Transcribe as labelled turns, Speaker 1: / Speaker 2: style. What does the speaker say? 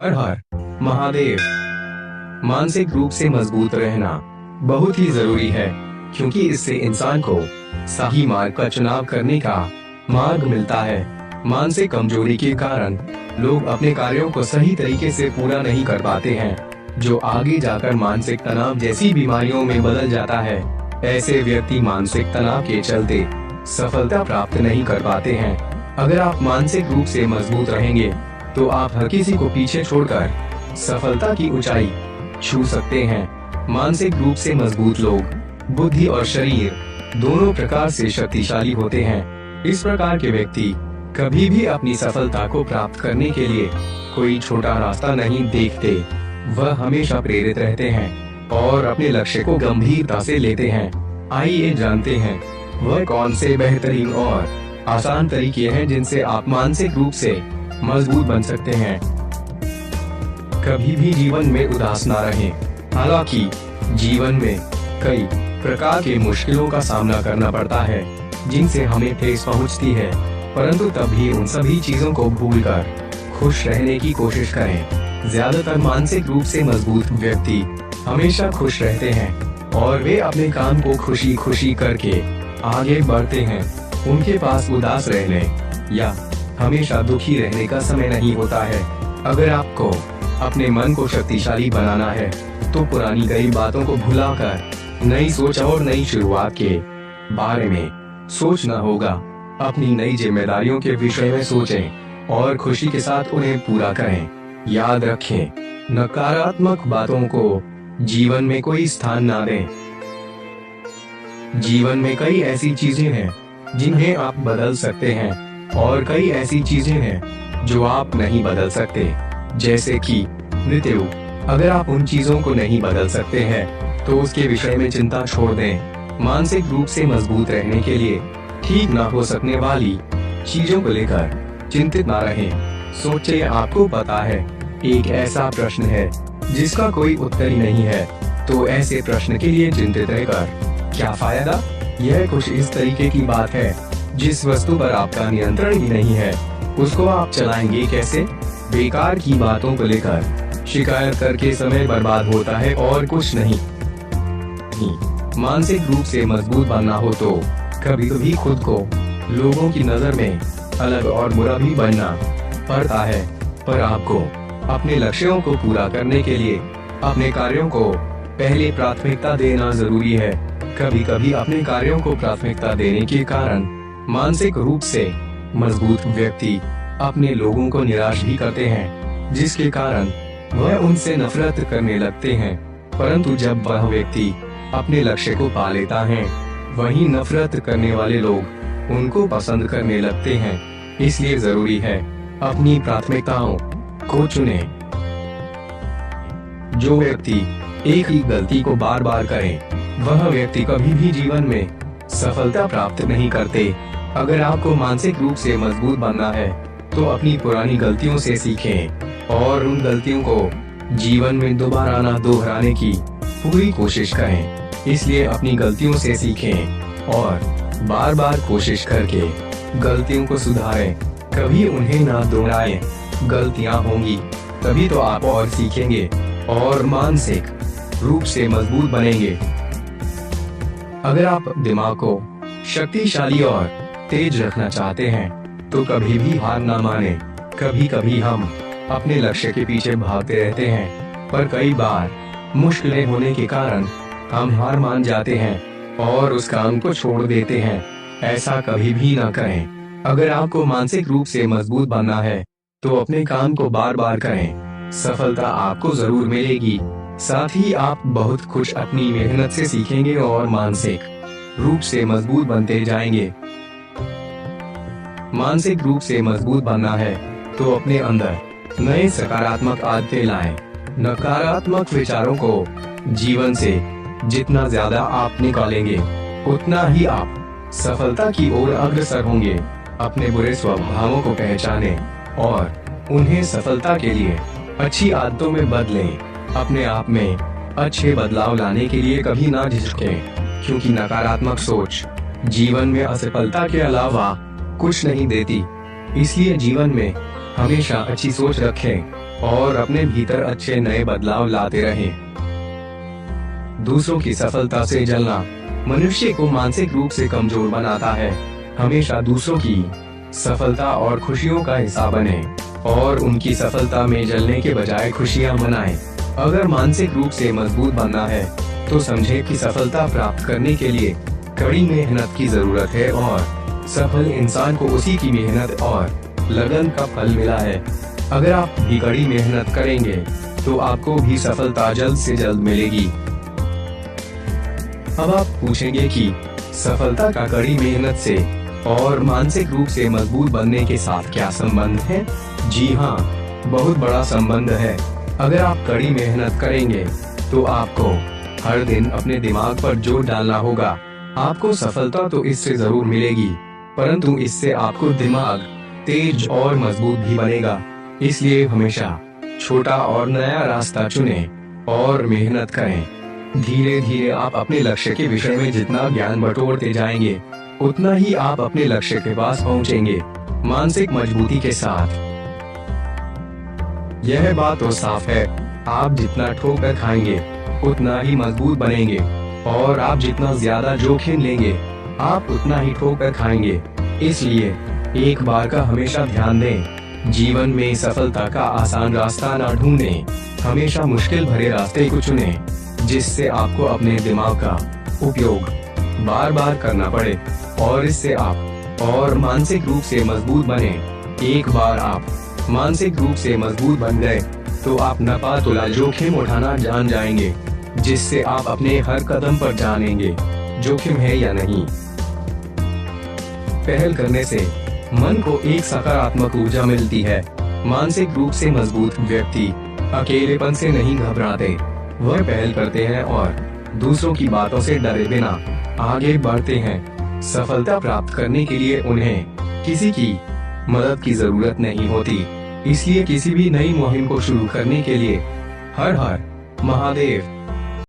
Speaker 1: हर हर महादेव। मानसिक रूप से मजबूत रहना बहुत ही जरूरी है, क्योंकि इससे इंसान को सही मार्ग का चुनाव करने का मार्ग मिलता है। मानसिक कमजोरी के कारण लोग अपने कार्यों को सही तरीके से पूरा नहीं कर पाते हैं, जो आगे जाकर मानसिक तनाव जैसी बीमारियों में बदल जाता है। ऐसे व्यक्ति मानसिक तनाव के चलते सफलता प्राप्त नहीं कर पाते हैं। अगर आप मानसिक रूप से मजबूत रहेंगे तो आप हर किसी को पीछे छोड़कर सफलता की ऊंचाई छू सकते हैं। मानसिक रूप से मजबूत लोग बुद्धि और शरीर दोनों प्रकार से शक्तिशाली होते हैं। इस प्रकार के व्यक्ति कभी भी अपनी सफलता को प्राप्त करने के लिए कोई छोटा रास्ता नहीं देखते। वह हमेशा प्रेरित रहते हैं और अपने लक्ष्य को गंभीरता से लेते हैं। आइए जानते हैं वह कौन से बेहतरीन और आसान तरीके हैं जिनसे आप मानसिक रूप से मजबूत बन सकते हैं। कभी भी जीवन में उदास ना रहें। हालांकि जीवन में कई प्रकार के मुश्किलों का सामना करना पड़ता है, जिनसे हमें ठेस पहुंचती है, परंतु तब भी उन सभी चीजों को भूलकर खुश रहने की कोशिश करें। ज्यादातर मानसिक रूप से मजबूत व्यक्ति हमेशा खुश रहते हैं और वे अपने काम को खुशी खुशी करके आगे बढ़ते हैं। उनके पास उदास रहने या हमेशा दुखी रहने का समय नहीं होता है। अगर आपको अपने मन को शक्तिशाली बनाना है तो पुरानी कई बातों को भुलाकर नई सोच और नई शुरुआत के बारे में सोचना होगा। अपनी नई जिम्मेदारियों के विषय में सोचें और खुशी के साथ उन्हें पूरा करें। याद रखें, नकारात्मक बातों को जीवन में कोई स्थान ना दें। जीवन में कई ऐसी चीजें हैं जिन्हें आप बदल सकते हैं और कई ऐसी चीजें हैं जो आप नहीं बदल सकते, जैसे कि मृत्यु। अगर आप उन चीजों को नहीं बदल सकते हैं तो उसके विषय में चिंता छोड़ दें। मानसिक रूप से मजबूत रहने के लिए ठीक ना हो सकने वाली चीजों को लेकर चिंतित ना रहें। सोचिए, आपको पता है एक ऐसा प्रश्न है जिसका कोई उत्तर ही नहीं है, तो ऐसे प्रश्न के लिए चिंतित रहकर क्या फायदा। यह कुछ इस तरीके की बात है जिस वस्तु पर आपका नियंत्रण ही नहीं है, उसको आप चलाएंगे कैसे। बेकार की बातों को लेकर शिकायत करके समय बर्बाद होता है और कुछ नहीं। मानसिक रूप से मजबूत बनना हो तो कभी कभी खुद को लोगों की नजर में अलग और बुरा भी बनना पड़ता है, पर आपको अपने लक्ष्यों को पूरा करने के लिए अपने कार्यों को पहले प्राथमिकता देना जरूरी है। कभी कभी अपने कार्यों को प्राथमिकता देने के कारण मानसिक रूप से मजबूत व्यक्ति अपने लोगों को निराश भी करते हैं, जिसके कारण वह उनसे नफरत करने लगते हैं। परंतु जब वह व्यक्ति अपने लक्ष्य को पा लेता है, वही नफरत करने वाले लोग उनको पसंद करने लगते हैं। इसलिए जरूरी है अपनी प्राथमिकताओं को चुनें। जो व्यक्ति एक ही गलती को बार बार करे, वह व्यक्ति कभी भी जीवन में सफलता प्राप्त नहीं करते। अगर आपको मानसिक रूप से मजबूत बनना है तो अपनी पुरानी गलतियों से सीखें और उन गलतियों को जीवन में दोबारा ना दोहराने की पूरी कोशिश करें। इसलिए अपनी गलतियों से सीखें और बार बार कोशिश करके गलतियों को सुधारें, कभी उन्हें ना दोहराएं। गलतियां होंगी तभी तो आप और सीखेंगे और मानसिक रूप से मजबूत बनेंगे। अगर आप दिमाग को शक्तिशाली और तेज रखना चाहते हैं तो कभी भी हार ना माने। कभी कभी हम अपने लक्ष्य के पीछे भागते रहते हैं, पर कई बार मुश्किलें होने के कारण हम हार मान जाते हैं और उस काम को छोड़ देते हैं। ऐसा कभी भी ना करें। अगर आपको मानसिक रूप से मजबूत बनना है तो अपने काम को बार बार करें। सफलता आपको जरूर मिलेगी, साथ ही आप बहुत कुछ अपनी मेहनत से सीखेंगे और मानसिक रूप से मजबूत बनते जाएंगे। मानसिक रूप से मजबूत बनना है तो अपने अंदर नए सकारात्मक आदतें लाएं। नकारात्मक विचारों को जीवन से जितना ज्यादा आप निकालेंगे, उतना ही आप सफलता की ओर अग्रसर होंगे। अपने बुरे स्वभावों को पहचानें और उन्हें सफलता के लिए अच्छी आदतों में बदलें। अपने आप में अच्छे बदलाव लाने के लिए कभी ना झिझकें, क्योंकि नकारात्मक सोच जीवन में असफलता के अलावा कुछ नहीं देती। इसलिए जीवन में हमेशा अच्छी सोच रखें और अपने भीतर अच्छे नए बदलाव लाते रहें। दूसरों की सफलता से जलना मनुष्य को मानसिक रूप से कमजोर बनाता है। हमेशा दूसरों की सफलता और खुशियों का हिस्सा बने और उनकी सफलता में जलने के बजाय खुशियां मनाएं। अगर मानसिक रूप से मजबूत बनना है तो समझे कि सफलता प्राप्त करने के लिए कड़ी मेहनत की जरूरत है और सफल इंसान को उसी की मेहनत और लगन का फल मिला है। अगर आप भी कड़ी मेहनत करेंगे तो आपको भी सफलता जल्द से जल्द मिलेगी। अब आप पूछेंगे कि सफलता का कड़ी मेहनत से और मानसिक रूप से मजबूत बनने के साथ क्या संबंध है? जी हाँ, बहुत बड़ा संबंध है। अगर आप कड़ी मेहनत करेंगे तो आपको हर दिन अपने दिमाग पर जोर डालना होगा। आपको सफलता तो इससे जरूर मिलेगी, परंतु इससे आपको दिमाग तेज और मजबूत भी बनेगा। इसलिए हमेशा छोटा और नया रास्ता चुनें और मेहनत करें। धीरे धीरे आप अपने लक्ष्य के विषय में जितना ज्ञान बटोरते जाएंगे उतना ही आप अपने लक्ष्य के पास पहुंचेंगे, मानसिक मजबूती के साथ। यह बात तो साफ है, आप जितना ठोकर खाएंगे उतना ही मजबूत बनेंगे और आप जितना ज्यादा जोखिम लेंगे आप उतना ही ठोकर खाएंगे। इसलिए एक बार का हमेशा ध्यान दें, जीवन में सफलता का आसान रास्ता ना ढूंढें, हमेशा मुश्किल भरे रास्ते को चुनें जिससे आपको अपने दिमाग का उपयोग बार बार करना पड़े और इससे आप और मानसिक रूप से मजबूत बने। एक बार आप मानसिक रूप से मजबूत बन गए तो आप नपातुला जोखिम उठाना जान जाएंगे, जिससे आप अपने हर कदम पर जानेंगे जोखिम है या नहीं। पहल करने से मन को एक सकारात्मक ऊर्जा मिलती है। मानसिक रूप से मजबूत व्यक्ति अकेलेपन से नहीं घबराते, वह पहल करते हैं और दूसरों की बातों से डरे बिना आगे बढ़ते हैं। सफलता प्राप्त करने के लिए उन्हें किसी की मदद की जरूरत नहीं होती। इसलिए किसी भी नई मुहिम को शुरू करने के लिए हर हर महादेव